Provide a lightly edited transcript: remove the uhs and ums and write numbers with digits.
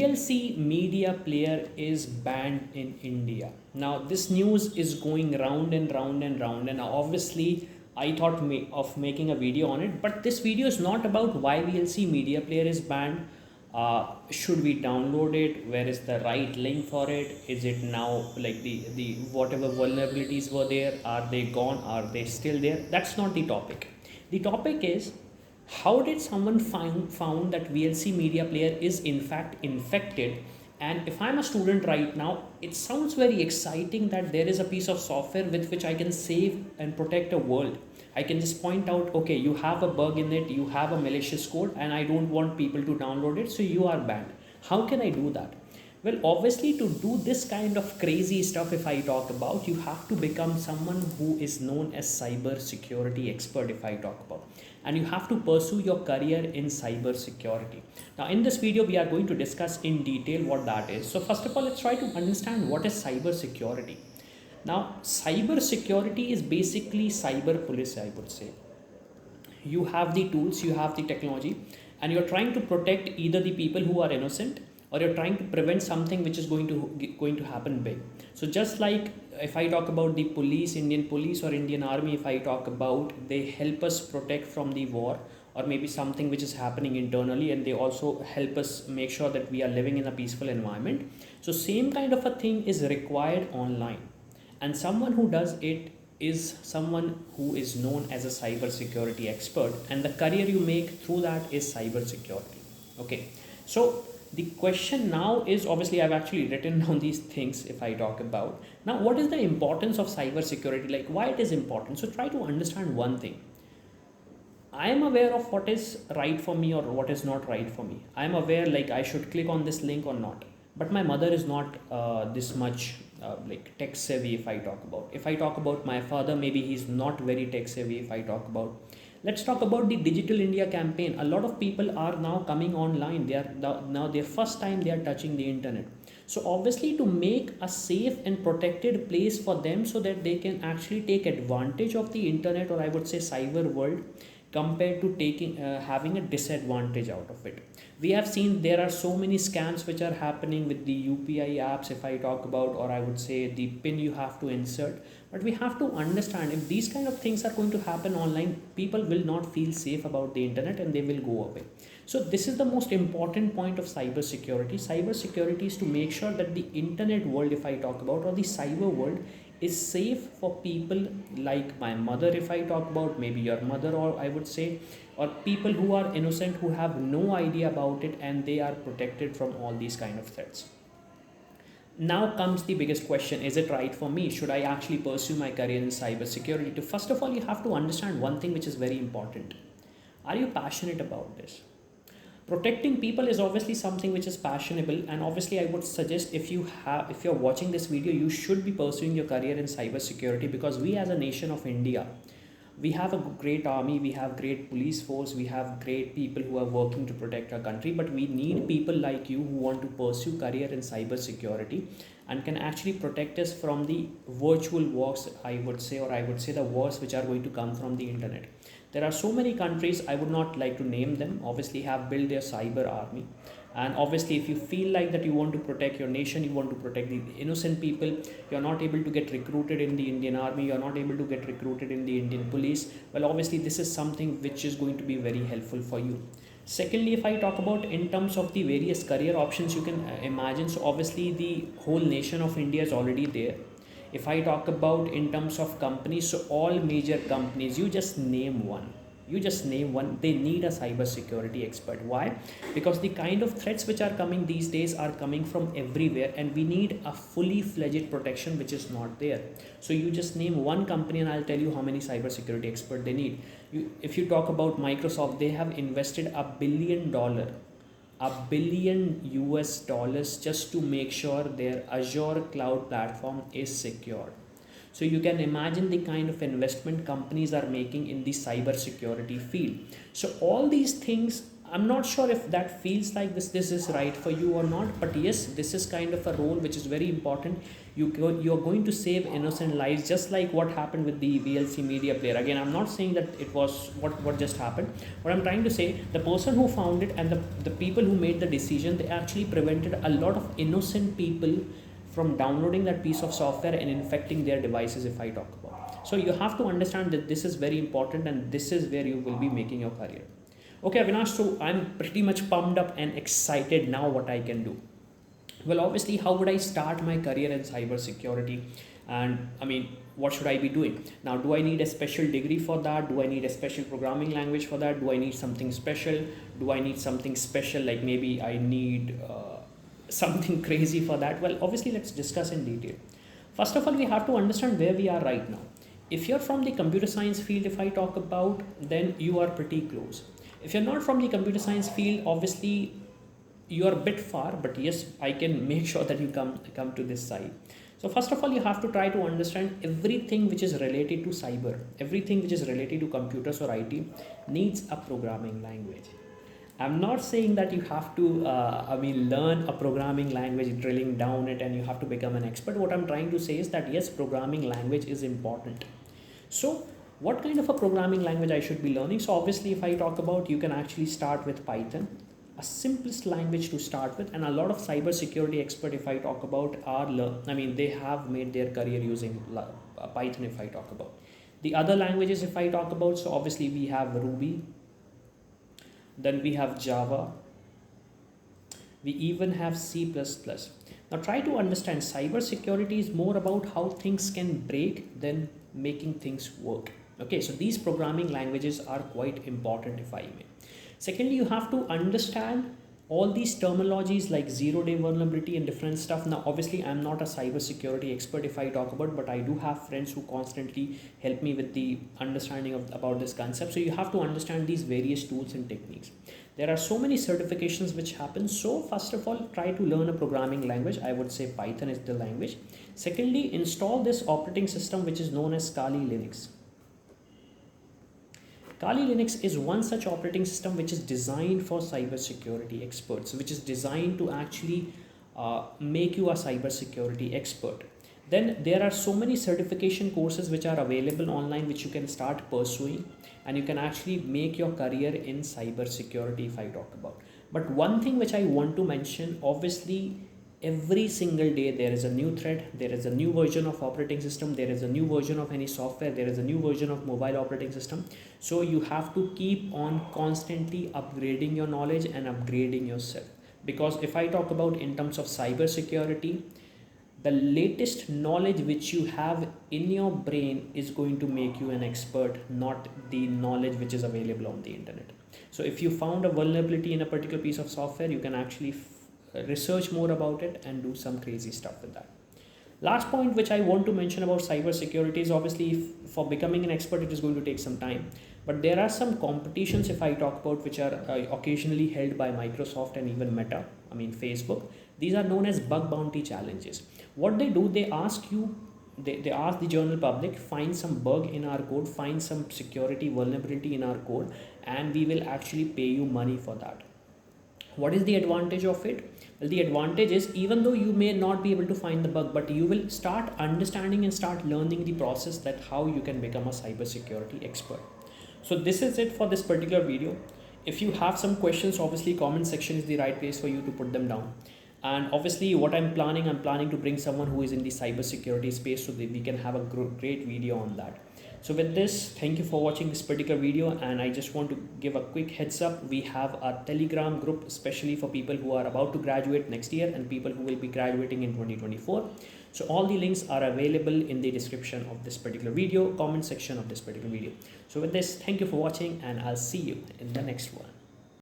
VLC media player is banned in India. Now, this news is going round and round and round, and obviously, I thought of making a video on it. But this video is not about why VLC media player is banned. Should we download it? Where is the right link for it? Is it now like the whatever vulnerabilities were there? Are they gone? Are they still there? That's not the topic. The topic is, how did someone found that VLC media player is in fact infected? And if I'm a student right now, it sounds very exciting that there is a piece of software with which I can save and protect a world. I can just point out, okay, you have a bug in it, you have a malicious code, and I don't want people to download it, so you are banned. How can I do that? Well, obviously, to do this kind of crazy stuff, if I talk about, you have to become someone who is known as cyber security expert, if I talk about, and you have to pursue your career in cyber security. Now, in this video, we are going to discuss in detail what that is. So, first of all, let's try to understand what is cyber security. Now, cyber security is basically cyber police, I would say. You have the tools, you have the technology, and you're trying to protect either the people who are innocent, or you're trying to prevent something which is going to happen big. So just like if I talk about the police, Indian police or Indian army, if I talk about, they help us protect from the war or maybe something which is happening internally, and they also help us make sure that we are living in a peaceful environment. So same kind of a thing is required online, and someone who does it is someone who is known as a cyber security expert, and the career you make through that is cyber security. Okay, so the question now is, obviously I've actually written down these things. If I talk about now, what is the importance of cyber security, like why it is important? So try to understand one thing. I am aware of what is right for me or what is not right for me. I am aware like I should click on this link or not. But my mother is not this much like tech savvy. If I talk about my father, maybe he's not very tech savvy. If I talk about, let's talk about the Digital India campaign. A lot of people are now coming online. They are now their first time they are touching the internet. So obviously, to make a safe and protected place for them so that they can actually take advantage of the internet, or I would say cyber world, compared to taking having a disadvantage out of it. We have seen there are so many scams which are happening with the UPI apps, if I talk about, or I would say the pin you have to insert. But we have to understand, if these kind of things are going to happen online, people will not feel safe about the internet and they will go away. So this is the most important point of cyber security. Cyber security is to make sure that the internet world, if I talk about, or the cyber world, is safe for people like my mother, if I talk about, maybe your mother, or I would say, or people who are innocent, who have no idea about it, and they are protected from all these kind of threats. Now comes the biggest question: is it right for me? Should I actually pursue my career in cybersecurity? First of all, you have to understand one thing which is very important. Are you passionate about this? Protecting people is obviously something which is passionable, and obviously I would suggest, if you're watching this video, you should be pursuing your career in cybersecurity, because we as a nation of India, we have a great army, we have great police force, we have great people who are working to protect our country, but we need people like you who want to pursue career in cybersecurity and can actually protect us from the virtual wars, I would say, or I would say the wars which are going to come from the internet. There are so many countries, I would not like to name them, obviously have built their cyber army. And obviously, if you feel like that you want to protect your nation, you want to protect the innocent people, you're not able to get recruited in the Indian army, you're not able to get recruited in the Indian police, well, obviously this is something which is going to be very helpful for you. Secondly, if I talk about in terms of the various career options you can imagine, so obviously the whole nation of India is already there. If I talk about in terms of companies, so all major companies, you just name one. They need a cyber security expert. Why? Because the kind of threats which are coming these days are coming from everywhere, and we need a fully fledged protection which is not there. So you just name one company and I'll tell you how many cyber security experts they need. If you talk about Microsoft, they have invested $1 billion just to make sure their Azure cloud platform is secure. So you can imagine the kind of investment companies are making in the cyber security field. So all these things I'm not sure if that feels like this is right for you or not, but yes, this is kind of a role which is very important. You're going to save innocent lives, just like what happened with the VLC media player. Again, I'm not saying that it was what just happened. What I'm trying to say, the person who found it and the people who made the decision, they actually prevented a lot of innocent people from downloading that piece of software and infecting their devices, if I talk about. So you have to understand that this is very important, and this is where you will be making your career. Okay, Avinash, so I'm pretty much pumped up and excited now what I can do. Well, obviously, how would I start my career in cybersecurity? And I mean, what should I be doing? Now, do I need a special degree for that? Do I need a special programming language for that? Do I need something special? Do I need something special, like maybe I need something crazy for that? Well, obviously, let's discuss in detail. First of all, we have to understand where we are right now. If you're from the computer science field, if I talk about, then you are pretty close. If you're not from the computer science field, obviously you are a bit far, but yes, I can make sure that you come to this side. So first of all, you have to try to understand everything which is related to cyber, everything which is related to computers or IT needs a programming language. I'm not saying that you have to learn a programming language, drilling down it, and you have to become an expert. What I'm trying to say is that yes, programming language is important. So what kind of a programming language I should be learning? So obviously, if I talk about, you can actually start with Python, a simplest language to start with. And a lot of cybersecurity expert, if I talk about, they have made their career using Python, if I talk about. The other languages, if I talk about, so obviously we have Ruby, then we have Java, we even have C++. Now try to understand, cybersecurity is more about how things can break than making things work. Okay, so these programming languages are quite important, if I may. Secondly, you have to understand all these terminologies like zero-day vulnerability and different stuff. Now, obviously, I'm not a cybersecurity expert, if I talk about, but I do have friends who constantly help me with the understanding about this concept. So you have to understand these various tools and techniques. There are so many certifications which happen. So first of all, try to learn a programming language. I would say Python is the language. Secondly, install this operating system which is known as Kali Linux. Kali Linux is one such operating system which is designed for cybersecurity experts, which is designed to actually make you a cybersecurity expert. Then there are so many certification courses which are available online which you can start pursuing, and you can actually make your career in cybersecurity, if I talk about. But one thing which I want to mention, obviously, every single day there is a new threat, there is a new version of operating system, there is a new version of any software, there is a new version of mobile operating system. So you have to keep on constantly upgrading your knowledge and upgrading yourself. Because if I talk about in terms of cybersecurity, the latest knowledge which you have in your brain is going to make you an expert, not the knowledge which is available on the internet. So if you found a vulnerability in a particular piece of software, you can actually research more about it and do some crazy stuff with that. Last point which I want to mention about cybersecurity is, obviously, for becoming an expert, it is going to take some time. But there are some competitions, if I talk about, which are occasionally held by Microsoft and even Meta, Facebook. These are known as bug bounty challenges. What they do, they ask you, they ask the general public, find some bug in our code, find some security vulnerability in our code, and we will actually pay you money for that. What is the advantage of it? Well, the advantage is, even though you may not be able to find the bug, but you will start understanding and start learning the process, that how you can become a cybersecurity expert. So this is it for this particular video. If you have some questions, obviously comment section is the right place for you to put them down. And obviously what I'm planning to bring someone who is in the cybersecurity space so that we can have a great video on that. So with this, thank you for watching this particular video, and I just want to give a quick heads up. We have a Telegram group especially for people who are about to graduate next year and people who will be graduating in 2024. So all the links are available in the description of this particular video, comment section of this particular video. So with this, thank you for watching, and I'll see you in the next one.